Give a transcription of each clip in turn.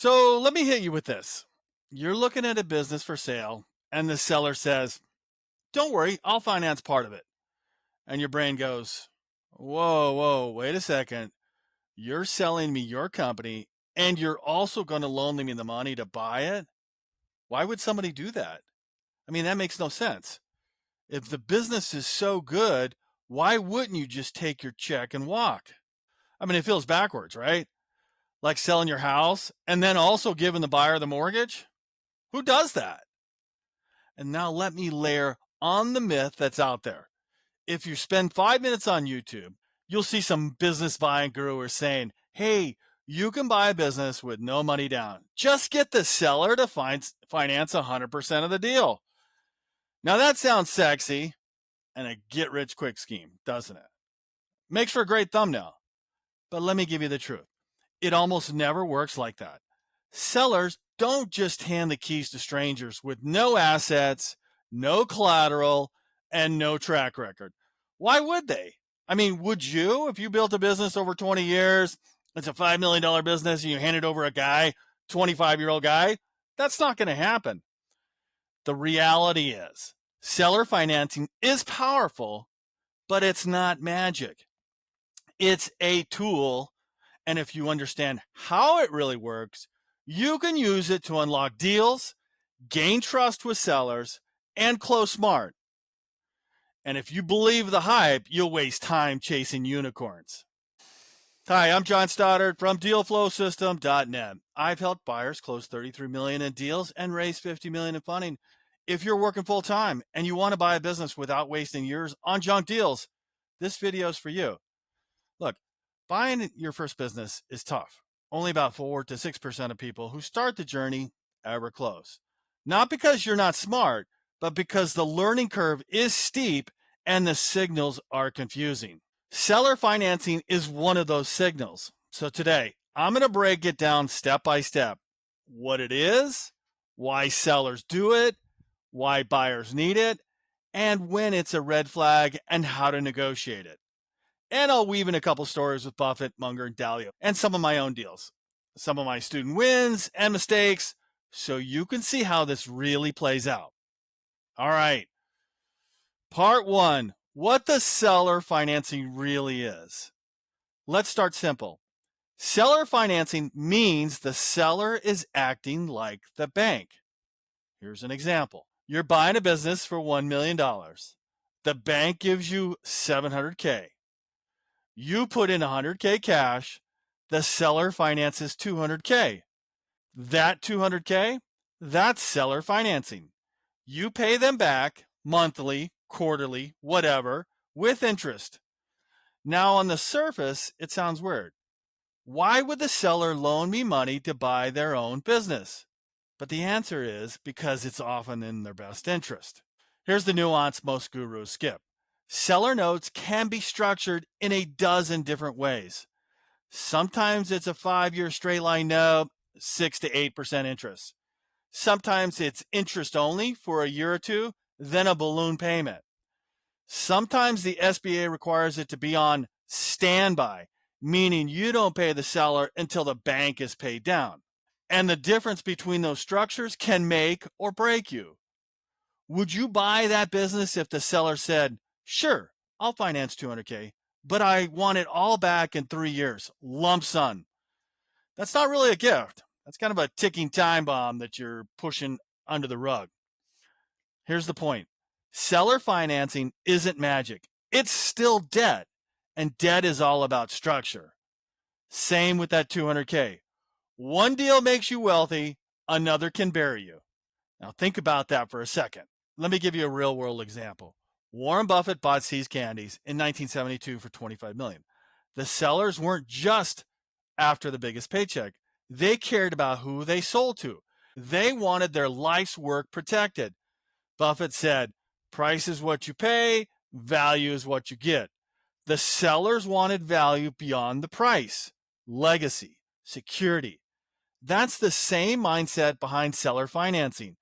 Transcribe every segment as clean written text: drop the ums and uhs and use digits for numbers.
So let me hit you with this. You're looking at a business for sale, and the seller says, "Don't worry, I'll finance part of it." And your brain goes, "Whoa, whoa, wait a second. You're selling me your company, and you're also going to loan me the money to buy it? Why would somebody do that? I mean, that makes no sense. If the business is so good, why wouldn't you just take your check and walk? I mean, it feels backwards, right? Like selling your house and then also giving the buyer the mortgage? Who does that?" And now let me layer on the myth that's out there. If you spend 5 minutes on YouTube, you'll see some business buying gurus saying, "Hey, you can buy a business with no money down. Just get the seller to finance 100% of the deal." Now that sounds sexy and a get rich quick scheme, doesn't it? Makes for a great thumbnail. But let me give you the truth. It almost never works like that. Sellers don't just hand the keys to strangers with no assets, no collateral, and no track record. Why would they? I mean, would you if you built a business over 20 years? It's a $5 million business and you hand it over a guy, 25-year-old guy? That's not going to happen. The reality is, seller financing is powerful, but it's not magic. It's a tool, and if you understand how it really works, you can use it to unlock deals, gain trust with sellers, and close smart. And if you believe the hype, you'll waste time chasing unicorns. Hi, I'm John Stoddard from DealFlowSystem.net. I've helped buyers close $33 million in deals and raise $50 million in funding. If you're working full time and you want to buy a business without wasting years on junk deals, this video is for you. Look, buying your first business is tough. Only about 4 to 6% of people who start the journey ever close. Not because you're not smart, but because the learning curve is steep and the signals are confusing. Seller financing is one of those signals. So today, I'm going to break it down step by step. What it is, why sellers do it, why buyers need it, and when it's a red flag and how to negotiate it. And I'll weave in a couple stories with Buffett, Munger, and Dalio, and some of my own deals, some of my student wins and mistakes, so you can see how this really plays out. All right. Part one, what the seller financing really is. Let's start simple. Seller financing means the seller is acting like the bank. Here's an example. You're buying a business for $1 million. The bank gives you $700K. You put in $100K cash. The seller finances $200K. That $200K, that's seller financing. You pay them back monthly, quarterly, whatever, with interest. Now, on the surface, it sounds weird. Why would the seller loan me money to buy their own business? But the answer is because it's often in their best interest. Here's the nuance most gurus skip. Seller notes can be structured in a dozen different ways. Sometimes it's a 5-year straight line note, 6 to 8% interest. Sometimes it's interest only for a year or two, then a balloon payment. Sometimes the SBA requires it to be on standby, meaning you don't pay the seller until the bank is paid down. And the difference between those structures can make or break you. Would you buy that business if the seller said, "Sure, I'll finance $200K, but I want it all back in 3 years, lump sum"? That's not really a gift. That's kind of a ticking time bomb that you're pushing under the rug. Here's the point. Seller financing isn't magic. It's still debt, and debt is all about structure. Same with that $200K. One deal makes you wealthy, another can bury you. Now think about that for a second. Let me give you a real world example. Warren Buffett bought See's Candies in 1972 for $25 million. The sellers weren't just after the biggest paycheck. They cared about who they sold to. They wanted their life's work protected. Buffett said, "Price is what you pay, value is what you get." The sellers wanted value beyond the price, legacy, security. That's the same mindset behind seller financing.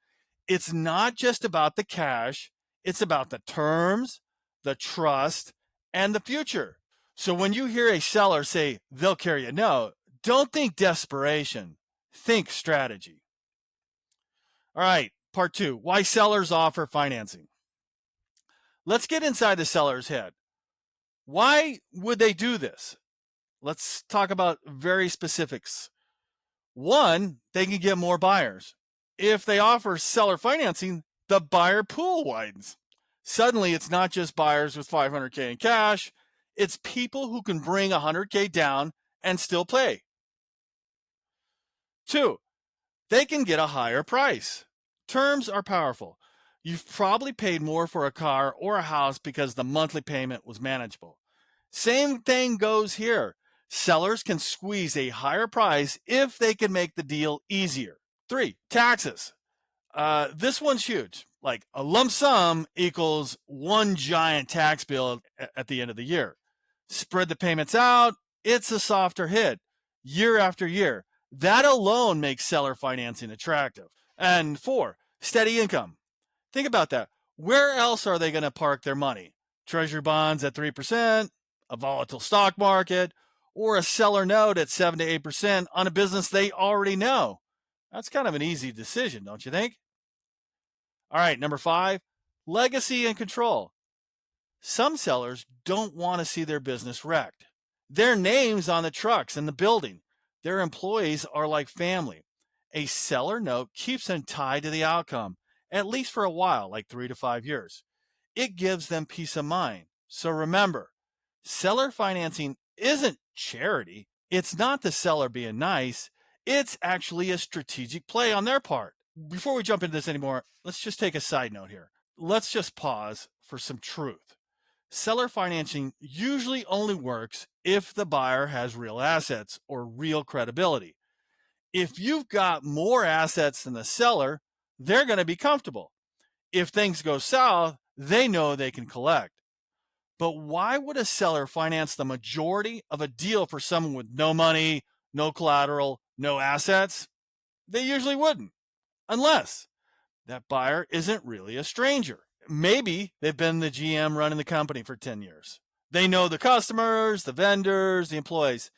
It's not just about the cash, it's about the terms, the trust, and the future. So when you hear a seller say they'll carry a note, don't think desperation. Think strategy. All right, part 2, why sellers offer financing. Let's get inside the seller's head. Why would they do this? Let's talk about very specifics. One, they can get more buyers. If they offer seller financing, the buyer pool widens. Suddenly, it's not just buyers with $500K in cash, it's people who can bring $100K down and still pay. Two, they can get a higher price. Terms are powerful. You've probably paid more for a car or a house because the monthly payment was manageable. Same thing goes here. Sellers can squeeze a higher price if they can make the deal easier. 3, taxes. This one's huge. Like a lump sum equals one giant tax bill at the end of the year. Spread the payments out, it's a softer hit year after year. That alone makes seller financing attractive. And 4, steady income. Think about that. Where else are they going to park their money? Treasury bonds at 3%, a volatile stock market, or a seller note at 7 to 8% on a business they already know. That's kind of an easy decision, don't you think? All right, number 5, legacy and control. Some sellers don't want to see their business wrecked. Their name's on the trucks and the building. Their employees are like family. A seller note keeps them tied to the outcome, at least for a while, like 3 to 5 years. It gives them peace of mind. So remember, seller financing isn't charity. It's not the seller being nice. It's actually a strategic play on their part. Before we jump into this anymore, let's just take a side note here. Let's just pause for some truth. Seller financing usually only works if the buyer has real assets or real credibility. If you've got more assets than the seller, they're going to be comfortable. If things go south, they know they can collect. But why would a seller finance the majority of a deal for someone with no money, no collateral, no assets? They usually wouldn't, unless that buyer isn't really a stranger. Maybe they've been the GM running the company for 10 years. They know the customers, the vendors, the employees.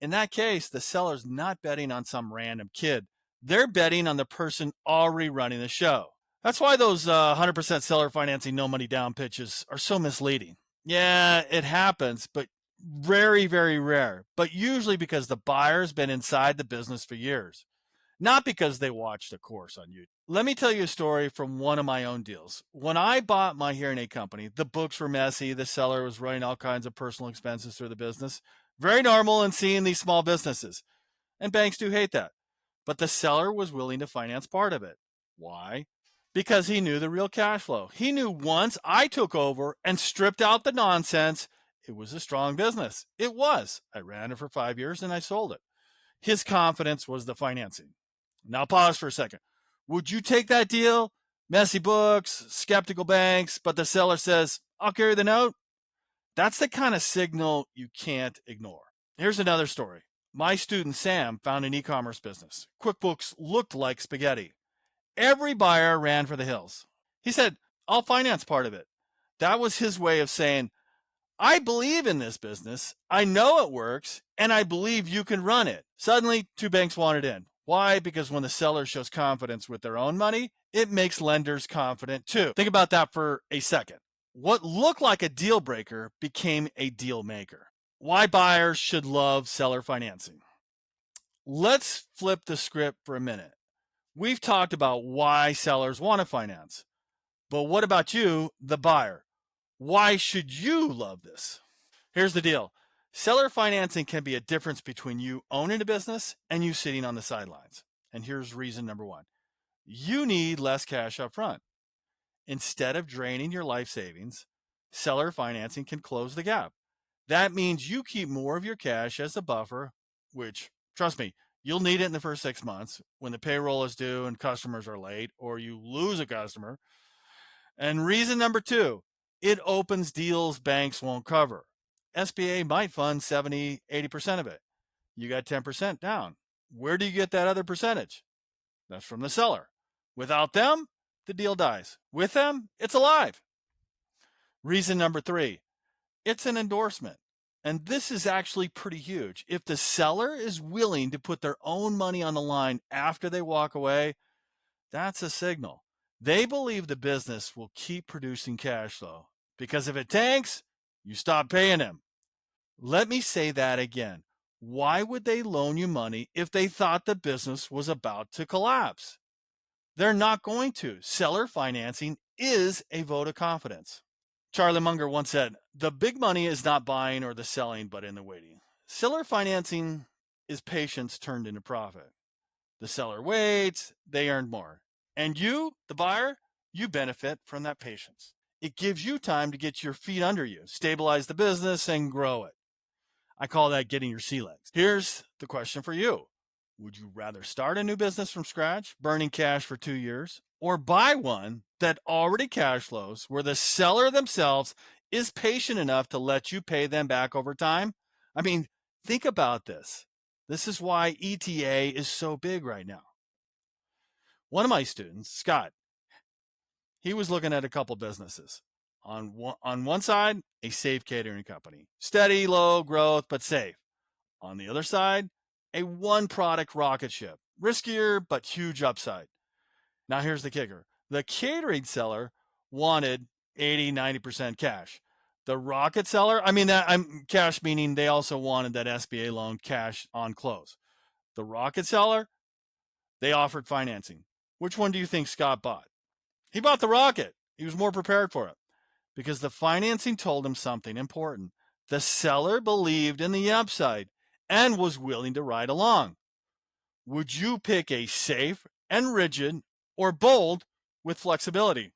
In that case, the seller's not betting on some random kid. They're betting on the person already running the show. That's why those 100% seller financing, no money down pitches are so misleading. Yeah, it happens, but very, very rare. But usually because the buyer's been inside the business for years, not because they watched a course on YouTube. Let me tell you a story from one of my own deals. When I bought my hearing aid company, the books were messy. The seller was running all kinds of personal expenses through the business. Very normal in seeing these small businesses. And banks do hate that. But the seller was willing to finance part of it. Why? Because he knew the real cash flow. He knew once I took over and stripped out the nonsense, it was a strong business. It was. I ran it for 5 years and I sold it. His confidence was the financing. Now pause for a second. Would you take that deal? Messy books, skeptical banks, but the seller says, I'll carry the note. That's the kind of signal you can't ignore. Here's another story. My student Sam found an e-commerce business. QuickBooks looked like spaghetti. Every buyer ran for the hills. He said, I'll finance part of it. That was his way of saying, I believe in this business, I know it works, and I believe you can run it. Suddenly, 2 banks wanted in. Why? Because when the seller shows confidence with their own money, it makes lenders confident too. Think about that for a second. What looked like a deal breaker became a deal maker. Why buyers should love seller financing. Let's flip the script for a minute. We've talked about why sellers want to finance. But what about you, the buyer? Why should you love this? Here's the deal. Seller financing can be a difference between you owning a business and you sitting on the sidelines. And here's reason number 1. You need less cash up front. Instead of draining your life savings, seller financing can close the gap. That means you keep more of your cash as a buffer, which, trust me, you'll need it in the first 6 months when the payroll is due and customers are late or you lose a customer. And reason number 2, it opens deals banks won't cover. SBA might fund 70, 80% of it. You got 10% down. Where do you get that other percentage? That's from the seller. Without them, the deal dies. With them, it's alive. Reason number 3, it's an endorsement. And this is actually pretty huge. If the seller is willing to put their own money on the line after they walk away, that's a signal. They believe the business will keep producing cash flow, because if it tanks, you stop paying them. Let me say that again. Why would they loan you money if they thought the business was about to collapse? They're not going to. Seller financing is a vote of confidence. Charlie Munger once said, "The big money is not buying or the selling, but in the waiting." Seller financing is patience turned into profit. The seller waits, they earn more. And you, the buyer, you benefit from that patience. It gives you time to get your feet under you, stabilize the business, and grow it. I call that getting your sea legs. Here's the question for you. Would you rather start a new business from scratch, burning cash for 2 years, or buy one that already cash flows, where the seller themselves is patient enough to let you pay them back over time? I mean, think about this. This is why ETA is so big right now. One of my students, Scott, he was looking at a couple businesses. On one side, a safe catering company. Steady, low growth, but safe. On the other side, a one product rocket ship. Riskier, but huge upside. Now here's the kicker. The catering seller wanted 80, 90% cash. The rocket seller, I'm cash meaning they also wanted that SBA loan cash on close. The rocket seller, they offered financing. Which one do you think Scott bought? He bought the rocket. He was more prepared for it because the financing told him something important. The seller believed in the upside and was willing to ride along. Would you pick a safe and rigid or bold with flexibility?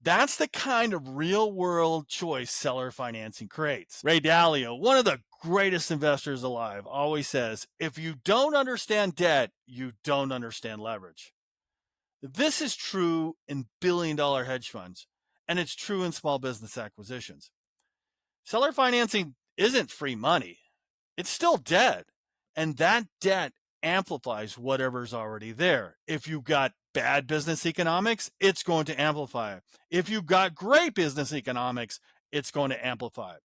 That's the kind of real world choice seller financing creates. Ray Dalio, one of the greatest investors alive, always says, if you don't understand debt, you don't understand leverage. This is true in billion-dollar hedge funds, and it's true in small business acquisitions. Seller financing isn't free money. It's still debt, and that debt amplifies whatever's already there. If you've got bad business economics, it's going to amplify it. If you've got great business economics, it's going to amplify it.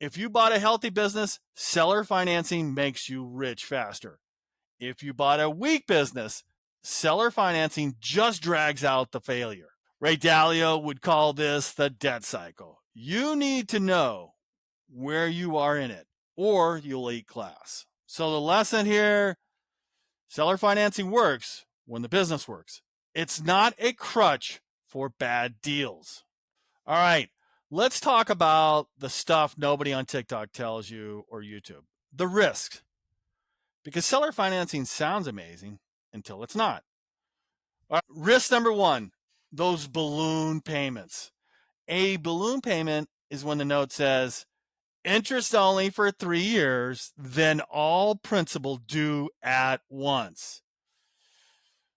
If you bought a healthy business, seller financing makes you rich faster. If you bought a weak business, seller financing just drags out the failure. Ray Dalio would call this the debt cycle. You need to know where you are in it, or you'll eat class. So the lesson here, seller financing works when the business works. It's not a crutch for bad deals. All right, let's talk about the stuff nobody on TikTok tells you or YouTube. The risks. Because seller financing sounds amazing until it's not. All right, risk number one, those balloon payments. A balloon payment is when the note says interest only for 3 years, then all principal due at once.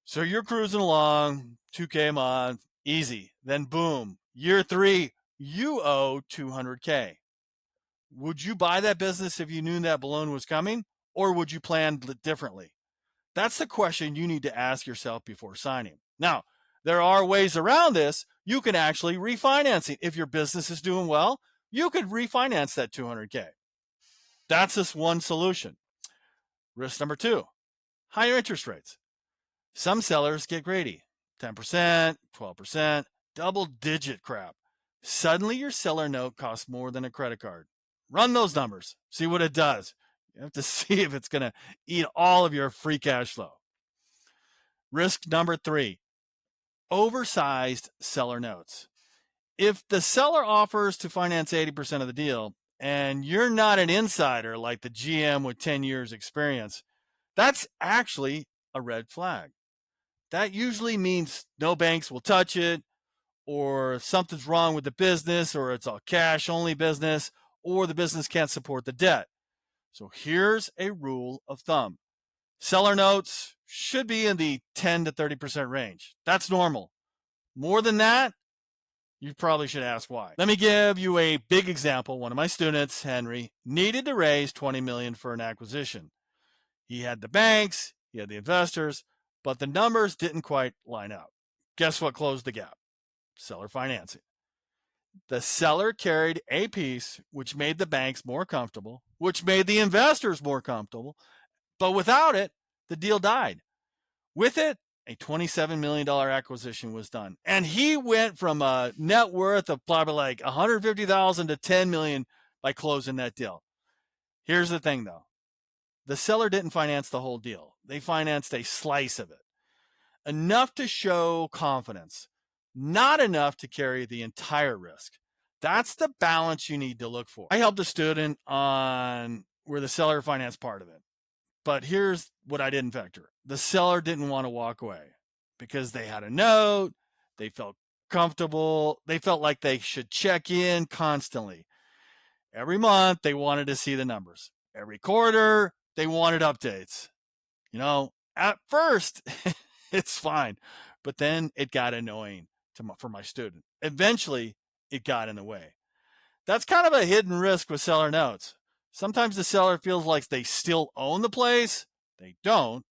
So you're cruising along, 2K a month, easy. Then boom, year 3, you owe 200K. Would you buy that business if you knew that balloon was coming, or would you plan differently? That's the question you need to ask yourself before signing. Now, there are ways around this. You can actually refinance it. If your business is doing well, you could refinance that 200K. That's just one solution. Risk number two, higher interest rates. Some sellers get greedy. 10%, 12%, double digit crap. Suddenly your seller note costs more than a credit card. Run those numbers. See what it does. You have to see if it's going to eat all of your free cash flow. Risk number three, oversized seller notes. If the seller offers to finance 80% of the deal and you're not an insider like the GM with 10 years experience, that's actually a red flag. That usually means no banks will touch it, or something's wrong with the business, or it's a cash only business, or the business can't support the debt. So here's a rule of thumb. Seller notes should be in the 10 to 30% range. That's normal. More than that, you probably should ask why. Let me give you a big example. One of my students, Henry, needed to raise $20 million for an acquisition. He had the banks, he had the investors, but the numbers didn't quite line up. Guess what closed the gap? Seller financing. The seller carried a piece, which made the banks more comfortable, which made the investors more comfortable. But without it, the deal died. With it, a $27 million acquisition was done. And he went from a net worth of probably like $150,000 to $10 million by closing that deal. Here's the thing, though. The seller didn't finance the whole deal. They financed a slice of it. Enough to show confidence, not enough to carry the entire risk. That's the balance you need to look for. I helped a student on where the seller financed part of it. But here's what I didn't factor. The seller didn't want to walk away because they had a note. They felt comfortable. They felt like they should check in constantly. Every month, they wanted to see the numbers. Every quarter, they wanted updates. At first, it's fine. But then it got annoying for my student. Eventually, it got in the way. That's kind of a hidden risk with seller notes. Sometimes the seller feels like they still own the place. They don't,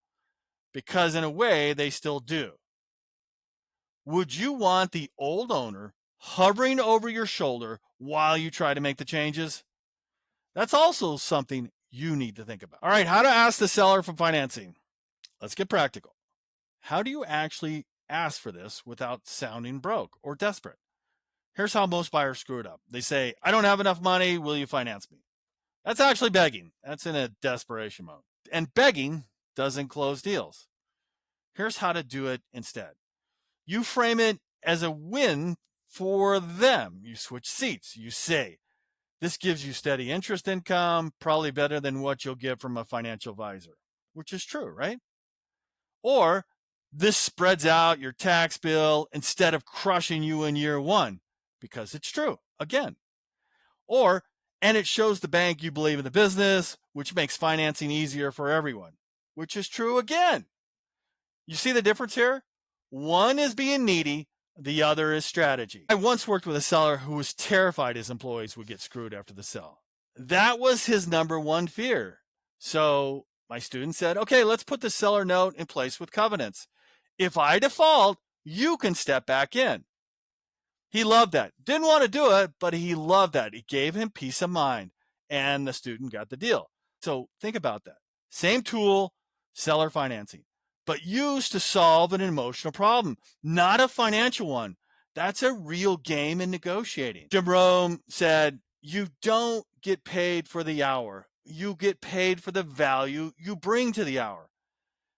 because in a way, they still do. Would you want the old owner hovering over your shoulder while you try to make the changes? That's also something you need to think about. All right, how to ask the seller for financing. Let's get practical. How do you actually ask for this without sounding broke or desperate? Here's how most buyers screw it up. They say, I don't have enough money. Will you finance me? That's actually begging. That's in a desperation mode. And begging doesn't close deals. Here's how to do it instead. You frame it as a win for them. You switch seats. You say, this gives you steady interest income, probably better than what you'll get from a financial advisor, which is true, right? Or this spreads out your tax bill instead of crushing you in year one, because it's true, again. Or, and it shows the bank you believe in the business, which makes financing easier for everyone, which is true again. You see the difference here? One is being needy, the other is strategy. I once worked with a seller who was terrified his employees would get screwed after the sale. That was his number one fear. So my student said, okay, let's put the seller note in place with covenants. If I default, you can step back in. He loved that. Didn't want to do it, but he loved that. It gave him peace of mind, and the student got the deal. So think about that. Same tool, seller financing, but used to solve an emotional problem, not a financial one. That's a real game in negotiating. Jim Rome said, you don't get paid for the hour. You get paid for the value you bring to the hour.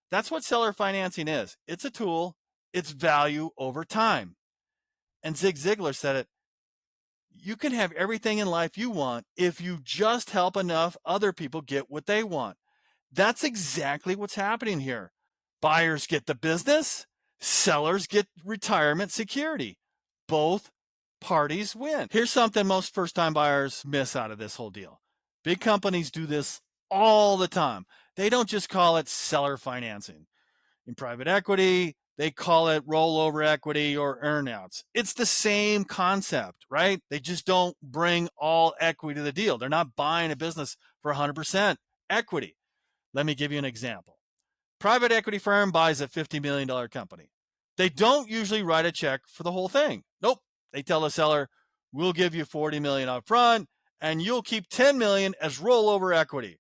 That's what seller financing is. It's a tool. It's value over time. And Zig Ziglar said it, you can have everything in life you want if you just help enough other people get what they want. That's exactly what's happening here. Buyers get the business, sellers get retirement security. Both parties win. Here's something most first-time buyers miss out of this whole deal. Big companies do this all the time. They don't just call it seller financing. In private equity, they call it rollover equity or earnouts. It's the same concept, right? They just don't bring all equity to the deal. They're not buying a business for 100% equity. Let me give you an example. Private equity firm buys a $50 million company. They don't usually write a check for the whole thing. Nope. They tell the seller, we'll give you $40 million up front and you'll keep $10 million as rollover equity.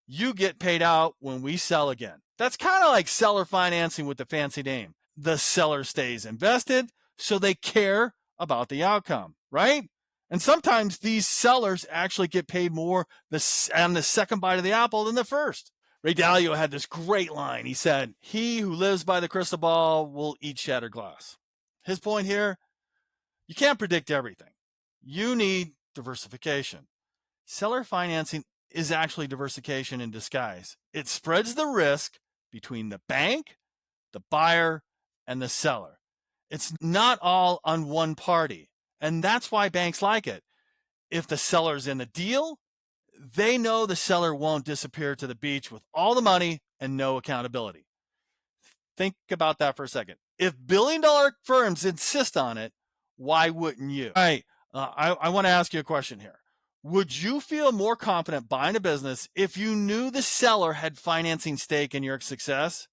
You get paid out when we sell again. That's kind of like seller financing with the fancy name. The seller stays invested, so they care about the outcome, right? And sometimes these sellers actually get paid more on the second bite of the apple than the first. Ray Dalio had this great line. He said, he who lives by the crystal ball will eat shattered glass. His point here, you can't predict everything. You need diversification. Seller financing is actually diversification in disguise. It spreads the risk between the bank, the buyer, and the seller. It's not all on one party. And that's why banks like it. If the seller's in the deal, they know the seller won't disappear to the beach with all the money and no accountability. Think about that for a second. If billion-dollar firms insist on it, why wouldn't you? All right, I want to ask you a question here. Would you feel more confident buying a business if you knew the seller had financing stake in your success?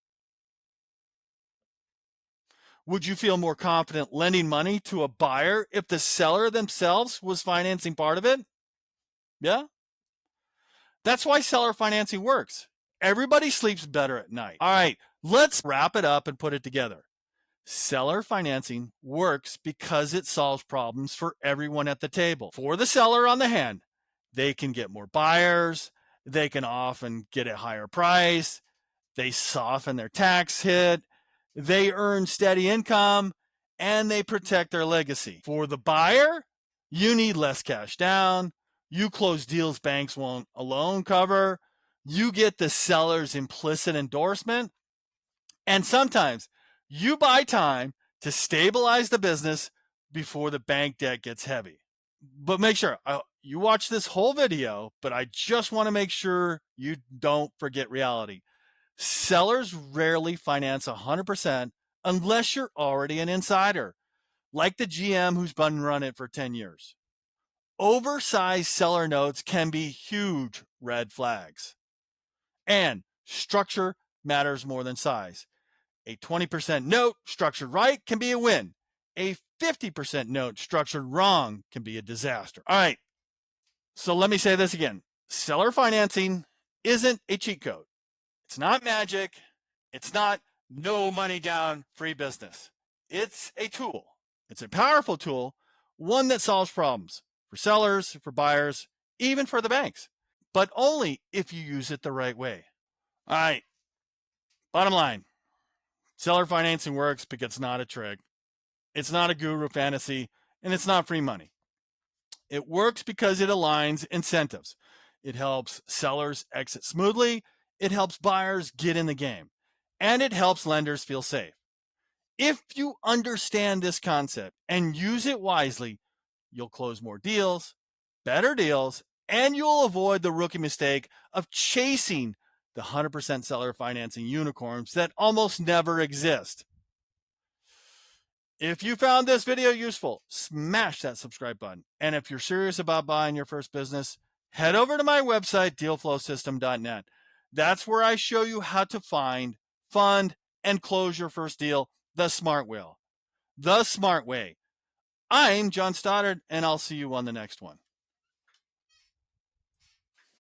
Would you feel more confident lending money to a buyer if the seller themselves was financing part of it? Yeah. That's why seller financing works. Everybody sleeps better at night. All right, let's wrap it up and put it together. Seller financing works because it solves problems for everyone at the table. For the seller on the hand, they can get more buyers, they can often get a higher price, they soften their tax hit, they earn steady income, and they protect their legacy. For the buyer, you need less cash down, you close deals banks won't alone cover, you get the seller's implicit endorsement, and sometimes you buy time to stabilize the business before the bank debt gets heavy. But make sure you watch this whole video, but I just want to make sure you don't forget reality. Sellers rarely finance 100% unless you're already an insider, like the GM who's been running it for 10 years. Oversized seller notes can be huge red flags. And structure matters more than size. A 20% note structured right can be a win. A 50% note structured wrong can be a disaster. All right, so let me say this again. Seller financing isn't a cheat code. It's not magic. It's not no money down, free business. It's a tool. It's a powerful tool, one that solves problems for sellers, for buyers, even for the banks, but only if you use it the right way. All right, bottom line. Seller financing works because it's not a trick. It's not a guru fantasy, and it's not free money. It works because it aligns incentives. It helps sellers exit smoothly. It helps buyers get in the game. And it helps lenders feel safe. If you understand this concept and use it wisely, you'll close more deals, better deals, and you'll avoid the rookie mistake of chasing the 100% seller financing unicorns that almost never exist. If you found this video useful, smash that subscribe button. And if you're serious about buying your first business, head over to my website, dealflowsystem.net. That's where I show you how to find, fund, and close your first deal the smart way. The smart way. I'm John Stoddard, and I'll see you on the next one.